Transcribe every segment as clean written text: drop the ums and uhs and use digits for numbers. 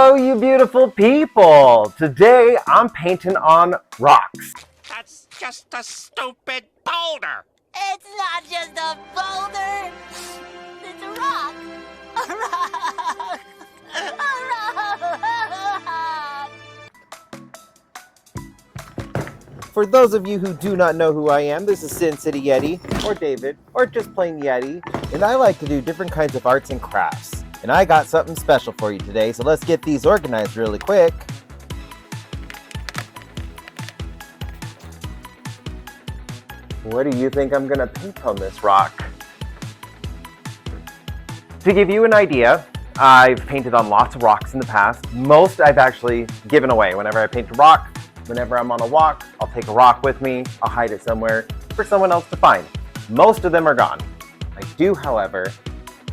Hello, you beautiful people! Today, I'm painting on rocks. That's just a stupid boulder. It's not just a boulder. It's a rock. A rock. A rock. For those of you who do not know who I am, this is Sin City Yeti, or David, or just plain Yeti, and I like to do different kinds of arts and crafts. And I got something special for you today, so let's get these organized really quick. What do you think I'm gonna paint on this rock? To give you an idea, I've painted on lots of rocks in the past. Most I've actually given away. Whenever I paint a rock, whenever I'm on a walk, I'll take a rock with me, I'll hide it somewhere for someone else to find. Most of them are gone. I do, however,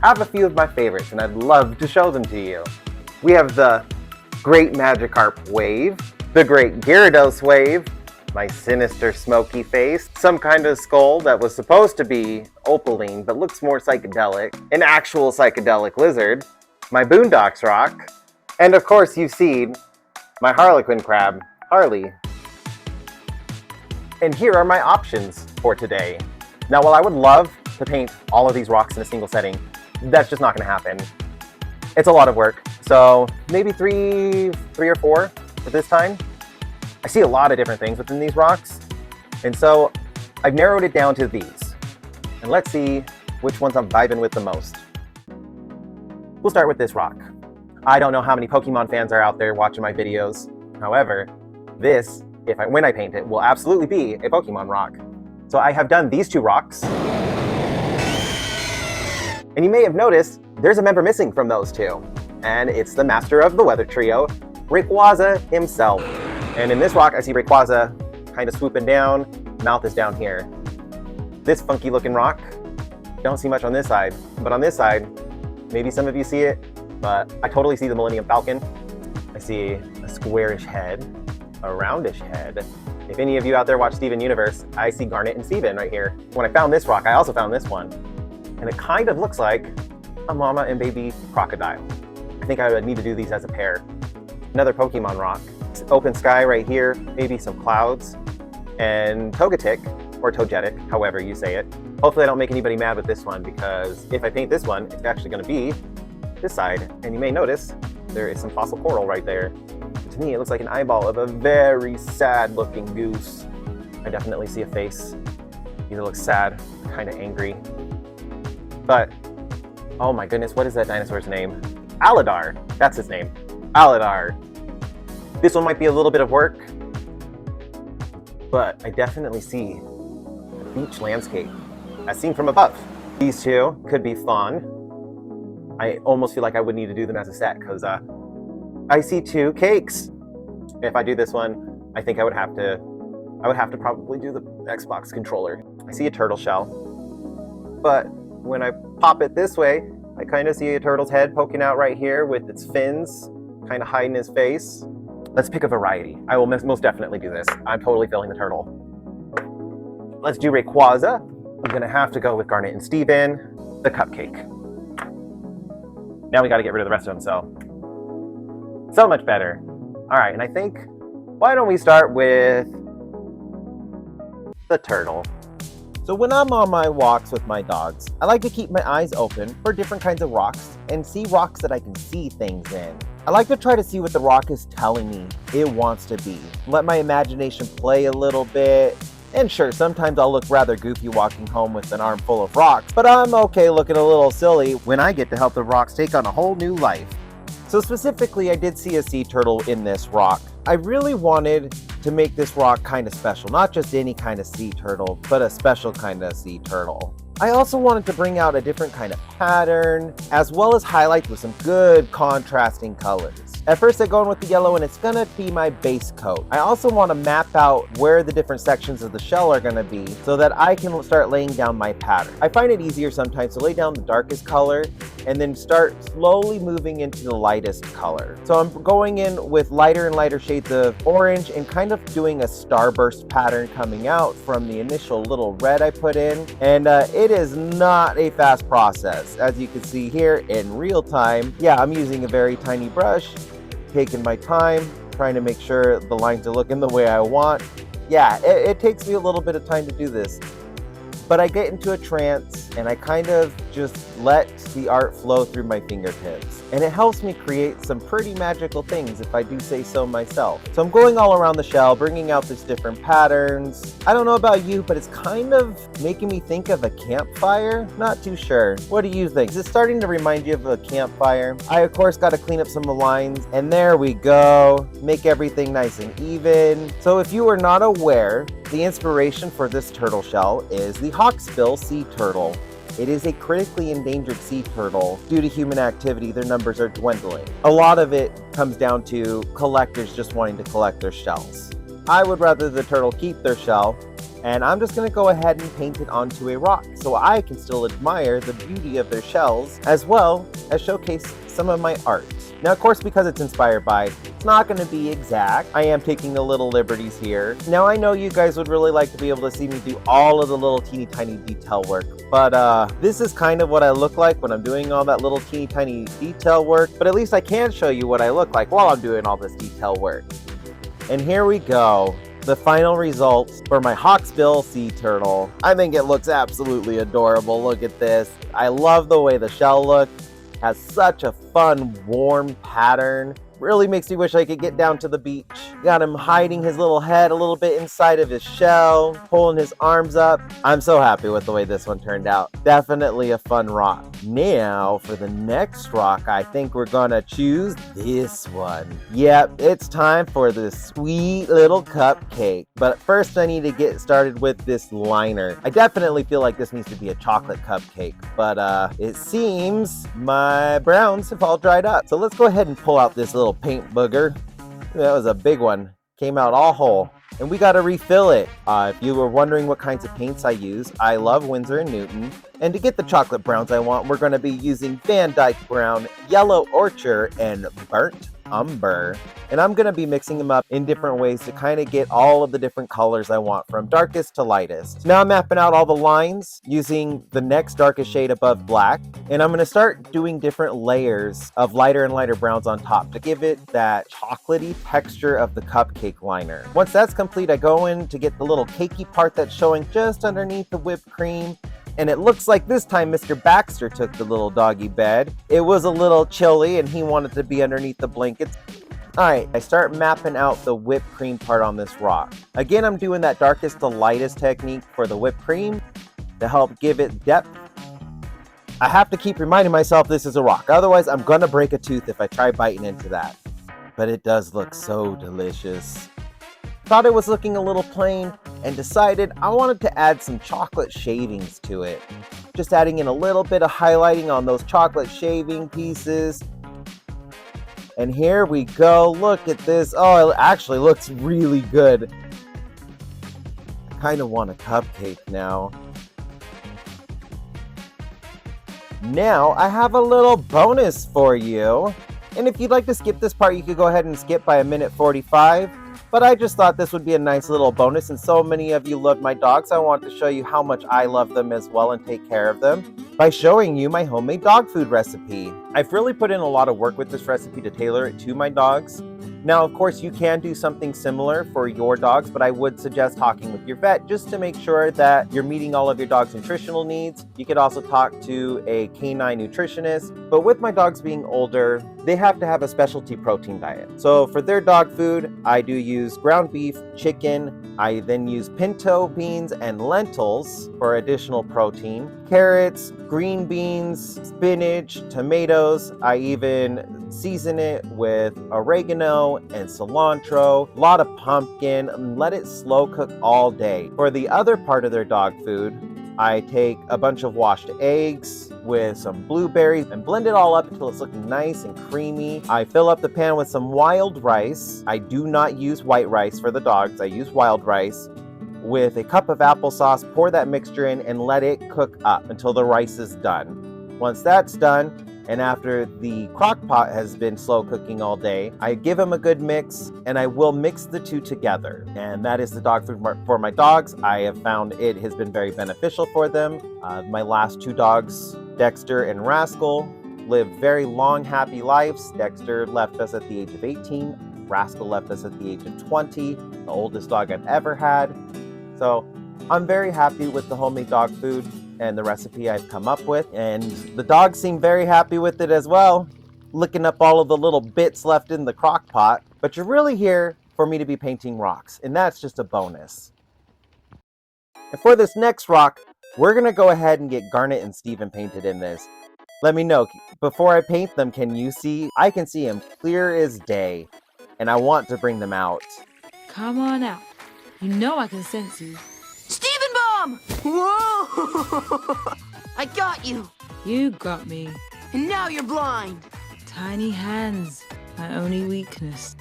have a few of my favorites, and I'd love to show them to you. We have the Great Magikarp Wave, the Great Gyarados Wave, my sinister smoky face, some kind of skull that was supposed to be opaline but looks more psychedelic, an actual psychedelic lizard, my Boondocks rock, and of course you've seen my Harlequin crab, Harley. And here are my options for today. Now, while I would love to paint all of these rocks in a single setting, that's just not going to happen. It's a lot of work, so maybe three or four at this time. I see a lot of different things within these rocks, and so I've narrowed it down to these. And let's see which ones I'm vibing with the most. We'll start with this rock. I don't know how many Pokemon fans are out there watching my videos. However, this, when I paint it, will absolutely be a Pokemon rock. So I have done these two rocks. And you may have noticed there's a member missing from those two. And it's the master of the weather trio, Rayquaza himself. And in this rock, I see Rayquaza kind of swooping down, mouth is down here. This funky looking rock, don't see much on this side, but on this side, maybe some of you see it, but I totally see the Millennium Falcon. I see a squarish head, a roundish head. If any of you out there watch Steven Universe, I see Garnet and Steven right here. When I found this rock, I also found this one. And it kind of looks like a mama and baby crocodile. I think I would need to do these as a pair. Another Pokemon rock. Open sky right here, maybe some clouds, and Togetic, or Togetic, however you say it. Hopefully I don't make anybody mad with this one, because if I paint this one, it's actually going to be this side. And you may notice there is some fossil coral right there. To me, it looks like an eyeball of a very sad looking goose. I definitely see a face. Either looks sad, kind of angry. But, oh my goodness, what is that dinosaur's name? Aladar, that's his name. Aladar. This one might be a little bit of work, but I definitely see the beach landscape as seen from above. These two could be fun. I almost feel like I would need to do them as a set, because I see two cakes. If I do this one, I think I would have to probably do the Xbox controller. I see a turtle shell, but when I pop it this way, I kind of see a turtle's head poking out right here with its fins, kind of hiding his face. Let's pick a variety. I will most definitely do this. I'm totally filling the turtle. Let's do Rayquaza. I'm gonna have to go with Garnet and Steven, the cupcake. Now we gotta get rid of the rest of them, so much better. All right, and I think, why don't we start with the turtle? So when I'm on my walks with my dogs, I like to keep my eyes open for different kinds of rocks and see rocks that I can see things in. I like to try to see what the rock is telling me it wants to be. Let my imagination play a little bit. And sure, sometimes I'll look rather goofy walking home with an arm full of rocks, but I'm okay looking a little silly when I get to help the rocks take on a whole new life. So specifically, I did see a sea turtle in this rock. I really wanted to make this rock kind of special, not just any kind of sea turtle, but a special kind of sea turtle. I also wanted to bring out a different kind of pattern, as well as highlights with some good contrasting colors. At first I'm going with the yellow, and it's gonna be my base coat. I also want to map out where the different sections of the shell are gonna be so that I can start laying down my pattern. I find it easier sometimes to lay down the darkest color and then start slowly moving into the lightest color. So I'm going in with lighter and lighter shades of orange and kind of doing a starburst pattern coming out from the initial little red I put in. And it is not a fast process. As you can see here in real time, yeah, I'm using a very tiny brush taking my time, trying to make sure the lines are looking the way I want. Yeah, it takes me a little bit of time to do this. But I get into a trance and I kind of just let the art flow through my fingertips. And it helps me create some pretty magical things, if I do say so myself. So I'm going all around the shell, bringing out these different patterns. I don't know about you, but it's kind of making me think of a campfire. Not too sure. What do you think? Is it starting to remind you of a campfire? I, of course, got to clean up some of the lines. And there we go. Make everything nice and even. So if you are not aware, the inspiration for this turtle shell is the hawksbill sea turtle. It is a critically endangered sea turtle. Due to human activity, their numbers are dwindling. A lot of it comes down to collectors just wanting to collect their shells. I would rather the turtle keep their shell, and I'm just gonna go ahead and paint it onto a rock so I can still admire the beauty of their shells as well as showcase some of my art. Now, of course, because it's inspired by, it's not going to be exact. I am taking the little liberties here. Now, I know you guys would really like to be able to see me do all of the little teeny tiny detail work, but this is kind of what I look like when I'm doing all that little teeny tiny detail work, but at least I can show you what I look like while I'm doing all this detail work. And here we go. The final results for my hawksbill sea turtle. I think it looks absolutely adorable. Look at this. I love the way the shell looks. Has such a fun, warm pattern. Really makes me wish I could get down to the beach. Got him hiding his little head a little bit inside of his shell, pulling his arms up. I'm so happy with the way this one turned out. Definitely a fun rock. Now, for the next rock, I think we're gonna choose this one. Yep, it's time for this sweet little cupcake. But first, I need to get started with this liner. I definitely feel like this needs to be a chocolate cupcake, but it seems my browns have all dried up. So let's go ahead and pull out this little paint booger. That was a big one. Came out all whole. And we got to refill it. If you were wondering what kinds of paints I use, I love Winsor & Newton. And to get the chocolate browns I want, we're going to be using Van Dyke Brown, Yellow Orchard, and Burnt Umber. And I'm going to be mixing them up in different ways to kind of get all of the different colors I want from darkest to lightest. Now I'm mapping out all the lines using the next darkest shade above black. And I'm going to start doing different layers of lighter and lighter browns on top to give it that chocolatey texture of the cupcake liner. Once that's complete, I go in to get the little cakey part that's showing just underneath the whipped cream. And it looks like this time Mr. Baxter took the little doggy bed. It was a little chilly and he wanted to be underneath the blankets. Alright, I start mapping out the whipped cream part on this rock. Again, I'm doing that darkest to lightest technique for the whipped cream to help give it depth. I have to keep reminding myself this is a rock, otherwise I'm gonna break a tooth if I try biting into that. But it does look so delicious. Thought it was looking a little plain and decided I wanted to add some chocolate shavings to it. Just adding in a little bit of highlighting on those chocolate shaving pieces. And here we go. Look at this. Oh, it actually looks really good. I kind of want a cupcake now. Now I have a little bonus for you. And if you'd like to skip this part, you could go ahead and skip by 1:45. But I just thought this would be a nice little bonus, and so many of you love my dogs, I want to show you how much I love them as well and take care of them by showing you my homemade dog food recipe. I've really put in a lot of work with this recipe to tailor it to my dogs. Now, of course, you can do something similar for your dogs, but I would suggest talking with your vet just to make sure that you're meeting all of your dog's nutritional needs. You could also talk to a canine nutritionist, but with my dogs being older, they have to have a specialty protein diet. So for their dog food, I do use ground beef, chicken. I then use pinto beans and lentils for additional protein, carrots, green beans, spinach, tomatoes. I even season it with oregano and cilantro, a lot of pumpkin, and let it slow cook all day. For the other part of their dog food, I take a bunch of washed eggs with some blueberries and blend it all up until it's looking nice and creamy. I fill up the pan with some wild rice. I do not use white rice for the dogs. I use wild rice. With a cup of applesauce, pour that mixture in and let it cook up until the rice is done. Once that's done, and after the crock pot has been slow cooking all day, I give them a good mix and I will mix the two together. And that is the dog food for my dogs. I have found it has been very beneficial for them. My last two dogs, Dexter and Rascal, lived very long, happy lives. Dexter left us at the age of 18. Rascal left us at the age of 20, the oldest dog I've ever had. So I'm very happy with the homemade dog food and the recipe I've come up with. And the dogs seem very happy with it as well, licking up all of the little bits left in the crock pot. But you're really here for me to be painting rocks, and that's just a bonus. And for this next rock, we're going to go ahead and get Garnet and Steven painted in this. Let me know, before I paint them, can you see? I can see them clear as day, and I want to bring them out. Come on out. You know I can sense you. Steven Bomb! Whoa! I got you. You got me. And now you're blind. Tiny hands, my only weakness.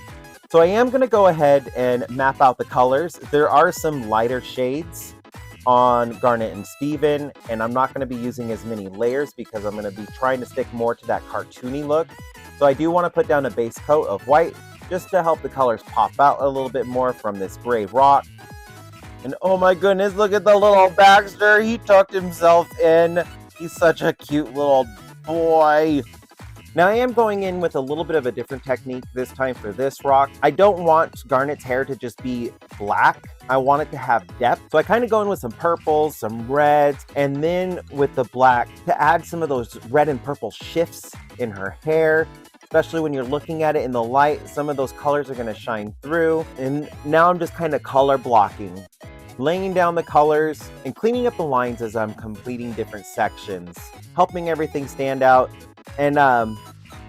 So I am going to go ahead and map out the colors. There are some lighter shades on Garnet and Steven, and I'm not going to be using as many layers because I'm going to be trying to stick more to that cartoony look. So I do want to put down a base coat of white just to help the colors pop out a little bit more from this gray rock. And oh my goodness, look at the little Baxter. He tucked himself in. He's such a cute little boy. Now I am going in with a little bit of a different technique this time for this rock. I don't want Garnet's hair to just be black. I want it to have depth. So I kind of go in with some purples, some reds, and then with the black to add some of those red and purple shifts in her hair. Especially when you're looking at it in the light, some of those colors are going to shine through. And now I'm just kind of color blocking, laying down the colors and cleaning up the lines as I'm completing different sections, helping everything stand out. And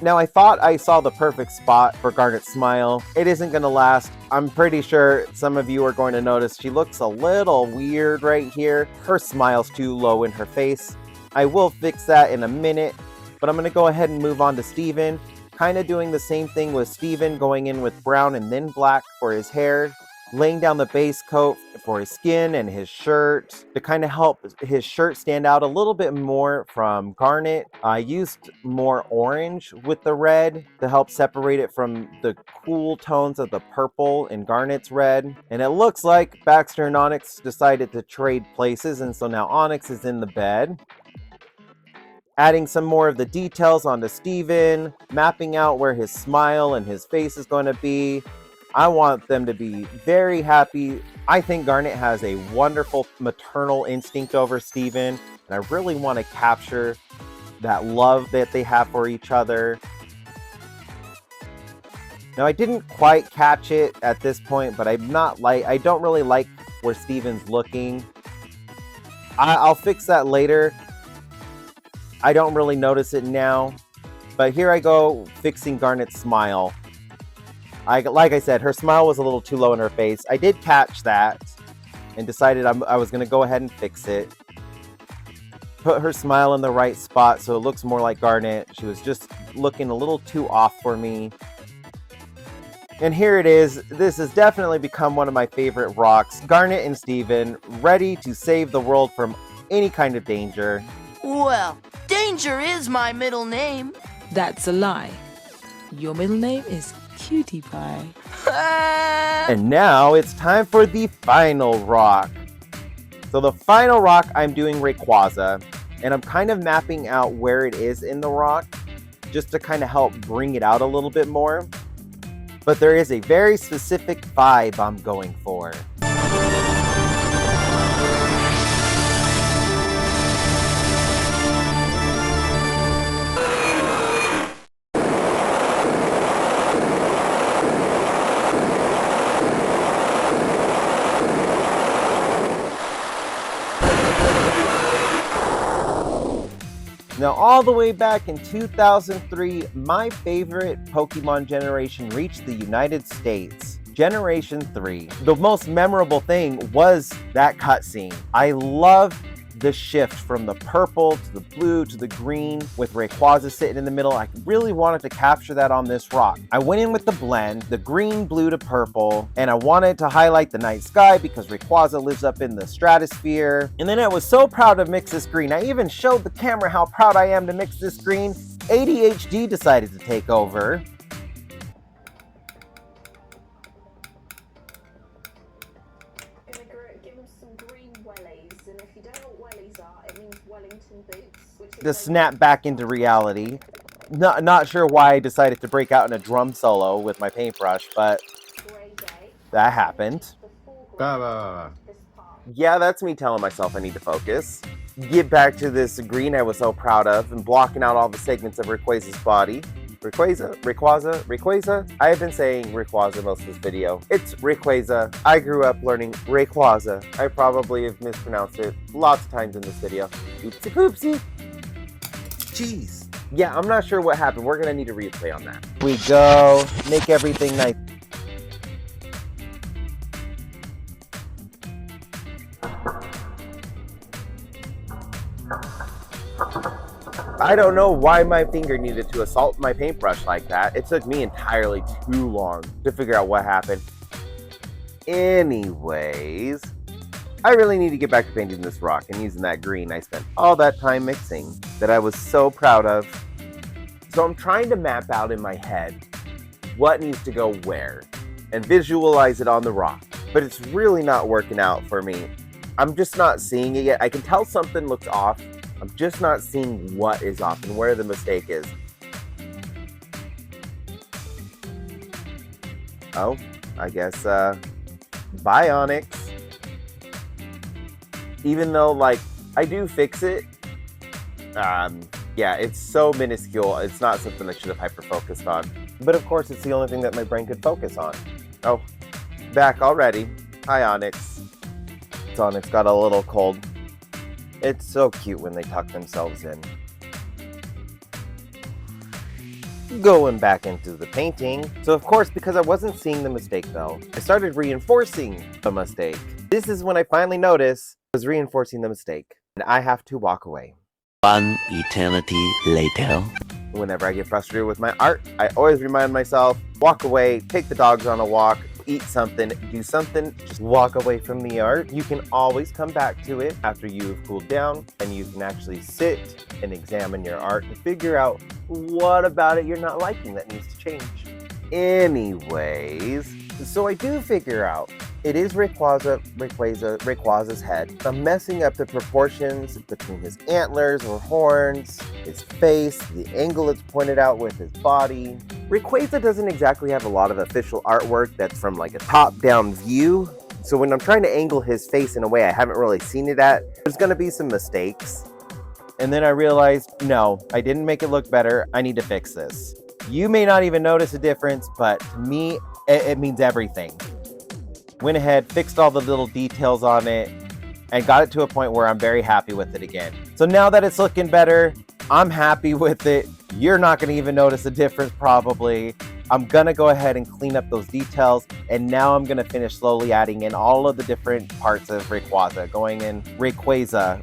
now I thought I saw the perfect spot for Garnet's smile. It isn't going to last. I'm pretty sure some of you are going to notice she looks a little weird right here. Her smile's too low in her face. I will fix that in a minute, but I'm going to go ahead and move on to Steven. Kind of doing the same thing with Steven, going in with brown and then black for his hair, laying down the base coat for his skin and his shirt to kind of help his shirt stand out a little bit more from Garnet. I used more orange with the red to help separate it from the cool tones of the purple in Garnet's red. And it looks like Baxter and Onyx decided to trade places, and so now Onyx is in the bed. Adding some more of the details onto Steven, mapping out where his smile and his face is going to be. I want them to be very happy. I think Garnet has a wonderful maternal instinct over Steven, and I really want to capture that love that they have for each other. Now, I didn't quite catch it at this point, but I don't really like where Steven's looking. I'll fix that later. I don't really notice it now, but here I go fixing Garnet's smile. Like I said, her smile was a little too low in her face. I did catch that and decided I was going to go ahead and fix it. Put her smile in the right spot so it looks more like Garnet. She was just looking a little too off for me. And here it is. This has definitely become one of my favorite rocks. Garnet and Steven, ready to save the world from any kind of danger. Well, Danger is my middle name. That's a lie. Your middle name is Cutie Pie. And now it's time for the final rock. So the final rock, I'm doing Rayquaza, and I'm kind of mapping out where it is in the rock just to kind of help bring it out a little bit more. But there is a very specific vibe I'm going for. Now, all the way back in 2003, my favorite Pokemon generation reached the United States. Generation 3. The most memorable thing was that cutscene. I love the shift from the purple to the blue to the green with Rayquaza sitting in the middle. I really wanted to capture that on this rock. I went in with the blend, the green, blue to purple, and I wanted to highlight the night sky because Rayquaza lives up in the stratosphere. And then I was so proud to mix this green. I even showed the camera how proud I am to mix this green. ADHD decided to take over. To snap back into reality. Not sure why I decided to break out in a drum solo with my paintbrush, but that happened. Yeah, that's me telling myself I need to focus. Get back to this green I was so proud of and blocking out all the segments of Rayquaza's body. Rayquaza? I have been saying Rayquaza most of this video. It's Rayquaza. I grew up learning Rayquaza. I probably have mispronounced it lots of times in this video. Oopsie poopsie. Jeez. Yeah, I'm not sure what happened. We're gonna need a replay on that. We go. Make everything nice. I don't know why my finger needed to assault my paintbrush like that. It took me entirely too long to figure out what happened. Anyways, I really need to get back to painting this rock and using that green I spent all that time mixing that I was so proud of. So I'm trying to map out in my head what needs to go where and visualize it on the rock. But it's really not working out for me. I'm just not seeing it yet. I can tell something looks off. I'm just not seeing what is off and where the mistake is. Oh, I guess, bye, Onyx. Even though, like, I do fix it, yeah, it's so minuscule. It's not something I should have hyper-focused on. But of course, it's the only thing that my brain could focus on. Oh, back already. Hi, Onyx. Onyx got a little cold. It's so cute when they tuck themselves in. Going back into the painting. So of course, because I wasn't seeing the mistake though, I started reinforcing the mistake. This is when I finally noticed I was reinforcing the mistake. And I have to walk away. One eternity later. Whenever I get frustrated with my art, I always remind myself, walk away, take the dogs on a walk, eat something, do something, just walk away from the art. You can always come back to it after you've cooled down and you can actually sit and examine your art and figure out what about it you're not liking that needs to change. Anyways, so I do figure out it is Rayquaza's head. I'm messing up the proportions between his antlers or horns, his face, the angle it's pointed out with his body. Rayquaza doesn't exactly have a lot of official artwork that's from like a top-down view. So when I'm trying to angle his face in a way I haven't really seen it at, there's gonna be some mistakes. And then I realized, no, I didn't make it look better. I need to fix this. You may not even notice a difference, but to me, it means everything. Went ahead, fixed all the little details on it, and got it to a point where I'm very happy with it again. So now that it's looking better, I'm happy with it. You're not gonna even notice a difference probably. I'm gonna go ahead and clean up those details, and now I'm gonna finish slowly adding in all of the different parts of Rayquaza, going in Rayquaza.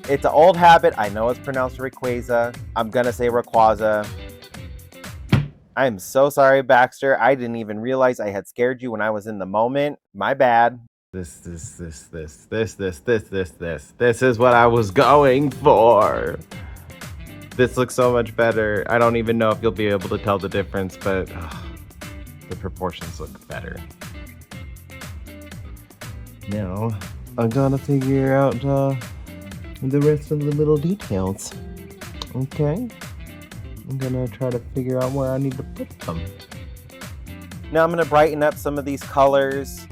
It's an old habit. I know it's pronounced Rayquaza. I'm gonna say Rayquaza. I'm so sorry, Baxter. I didn't even realize I had scared you when I was in the moment. My bad. This is what I was going for. This looks so much better. I don't even know if you'll be able to tell the difference, but the proportions look better. Now, I'm gonna figure out the rest of the little details. Okay? I'm gonna try to figure out where I need to put them. Now I'm gonna brighten up some of these colors,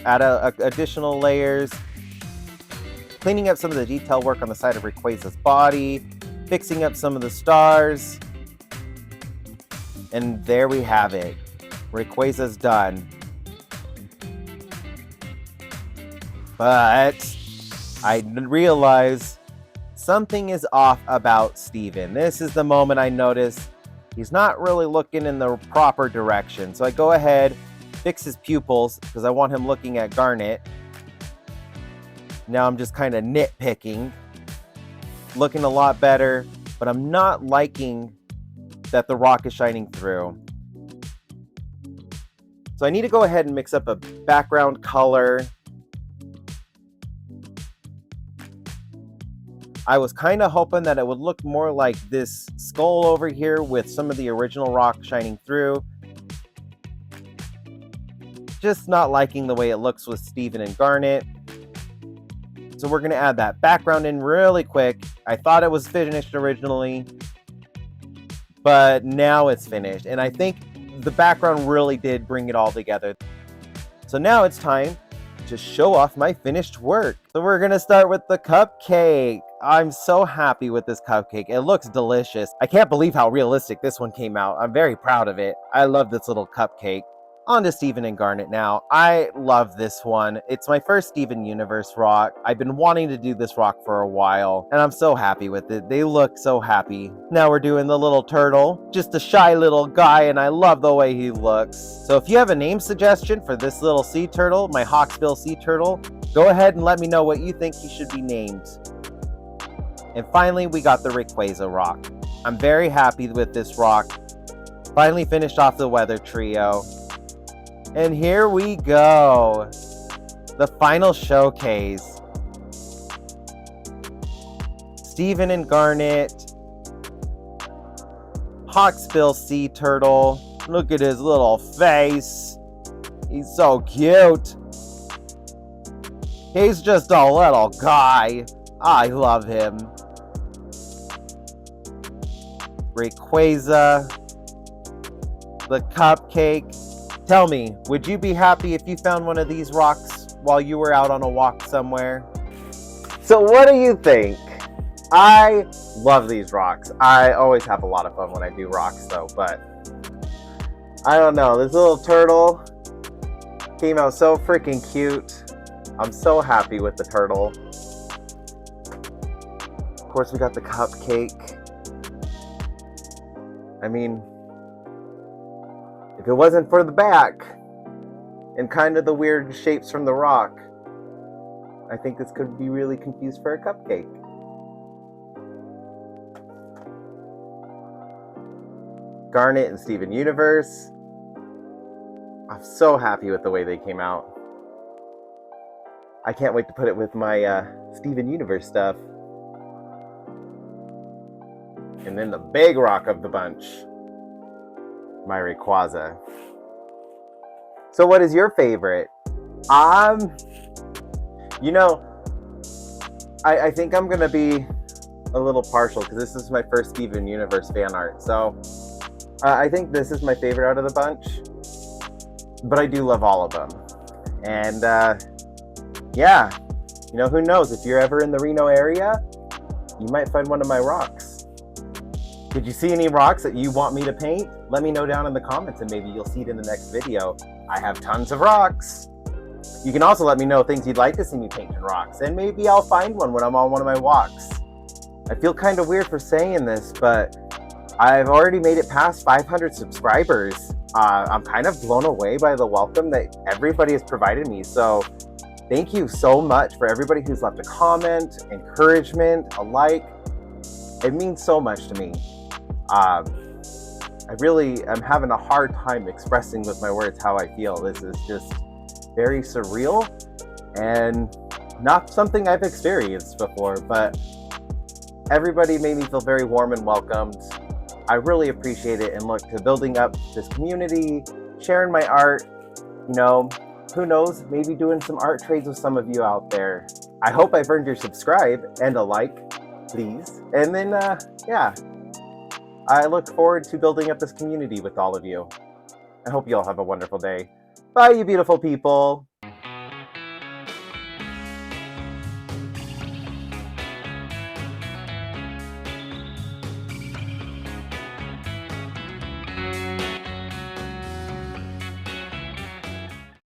add additional layers, cleaning up some of the detail work on the side of Rayquaza's body, fixing up some of the stars, and there we have it. Rayquaza's done. But I realize something is off about Steven. This is the moment I notice he's not really looking in the proper direction. So I go ahead, fix his pupils, because I want him looking at Garnet. Now I'm just kind of nitpicking. Looking a lot better, but I'm not liking that the rock is shining through. So I need to go ahead and mix up a background color. I was kind of hoping that it would look more like this skull over here with some of the original rock shining through. Just not liking the way it looks with Steven and Garnet. So we're going to add that background in really quick, I thought it was finished originally, but now it's finished. And I think the background really did bring it all together. So now it's time to show off my finished work. So we're gonna start with the cupcake. I'm so happy with this cupcake. It looks delicious. I can't believe how realistic this one came out. I'm very proud of it. I love this little cupcake. On to Steven and Garnet now. I love this one. It's my first Steven Universe rock. I've been wanting to do this rock for a while, and I'm so happy with it. They look so happy. Now we're doing the little turtle. Just a shy little guy, and I love the way he looks. So if you have a name suggestion for this little sea turtle, my hawksbill sea turtle, go ahead and let me know what you think he should be named. And finally, we got the Rayquaza rock. I'm very happy with this rock. Finally finished off the weather trio. And here we go. The final showcase. Steven and Garnet. Hawksbill Sea Turtle. Look at his little face. He's so cute. He's just a little guy. I love him. Rayquaza. The cupcake. Tell me, would you be happy if you found one of these rocks while you were out on a walk somewhere? So what do you think? I love these rocks. I always have a lot of fun when I do rocks though, but I don't know. This little turtle came out so freaking cute. I'm so happy with the turtle. Of course, we got the cupcake. I mean, if it wasn't for the back and kind of the weird shapes from the rock, I think this could be really confused for a cupcake. Garnet and Steven Universe. I'm so happy with the way they came out. I can't wait to put it with my Steven Universe stuff. And then the big rock of the bunch, my Rayquaza. So what is your favorite? You know, I think I'm gonna be a little partial because this is my first Steven Universe fan art. So I think this is my favorite out of the bunch, but I do love all of them. And yeah, you know, who knows, if you're ever in the Reno area, you might find one of my rocks. Did you see any rocks that you want me to paint? Let me know down in the comments and maybe you'll see it in the next video. I have tons of rocks. You can also let me know things you'd like to see me paint in rocks, and maybe I'll find one when I'm on one of my walks. I feel kind of weird for saying this, but I've already made it past 500 subscribers. I'm kind of blown away by the welcome that everybody has provided me. So thank you so much for everybody who's left a comment, encouragement, a like. It means so much to me. I really am having a hard time expressing with my words how I feel. This is just very surreal and not something I've experienced before, but everybody made me feel very warm and welcomed. I really appreciate it and look to building up this community, sharing my art, you know, who knows, maybe doing some art trades with some of you out there. I hope I've earned your subscribe and a like, please. And then, yeah, I look forward to building up this community with all of you. I hope you all have a wonderful day. Bye, you beautiful people.